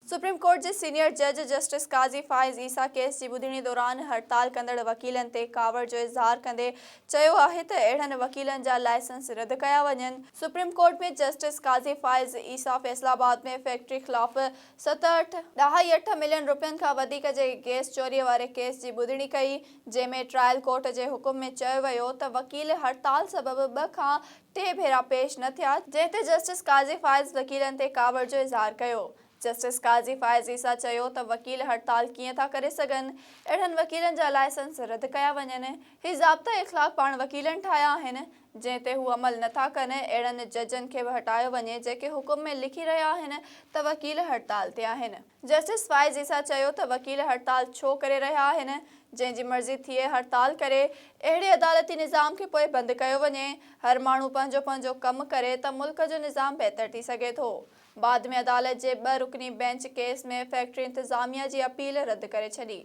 Supreme court जे senior जज justice काज़ी फ़ाइज़ ईसा case जी ॿुधणी दौरान हड़ताल कंदड़ वकीलनि ते कावड़ जो इज़हार कंदे चयो आहे त अहिड़नि वकीलनि जा लाइसेंस रद्द कया वञनि। सुप्रीम कोर्ट में जस्टिस काज़ी फ़ाइज़ ईसा फैसलाबाद में फैक्ट्री ख़िलाफ़ 7.28 मिलियन रुपयनि खां वधीक जे गैस चोरीअ वारे केस जी ॿुधणी कई, जंहिंमें ट्रायल कोर्ट जे हुकुम में चयो वियो त वकील हड़ताल सबबि 2 खां 3 भेरा पेश न थिया, जंहिं ते जस्टिस काज़ी फ़ाइज़ वकीलनि ते कावड़ जो इज़हार कयो। जस्टिस काज़ी फ़ाइज़ ईसा चयो त वकील हड़ताल कीअं था करे सघनि, अहिड़नि वकीलनि जा लाइसेंस रद्द कया वञनि। ही ज़ाब्ता इख़्लाक़ पाण वकीलनि ठाहिया आहिनि, जंहिं ते हू अमल नथा कनि। अहिड़नि जजनि खे बि हटायो वञे जेके हुकुम में लिखी रहिया आहिनि त वकील हड़ताल ते आहिनि। जस्टिस फ़ाइज़ ईसा चयो त वकील हड़ताल छो करे रहिया आहिनि, जंहिंजी मर्ज़ी थिए हड़ताल करे। अहिड़े अदालती निज़ाम खे पोइ बंदि कयो वञे। हर माण्हू पंहिंजो पंहिंजो कमु करे त मुल्क जो निज़ाम बहितर थी सघे थो। बाद में अदालत जे 2 रुकनी बेंच केस में फैक्ट्री इंतज़ामिया जी अपील रद्द करे छॾी।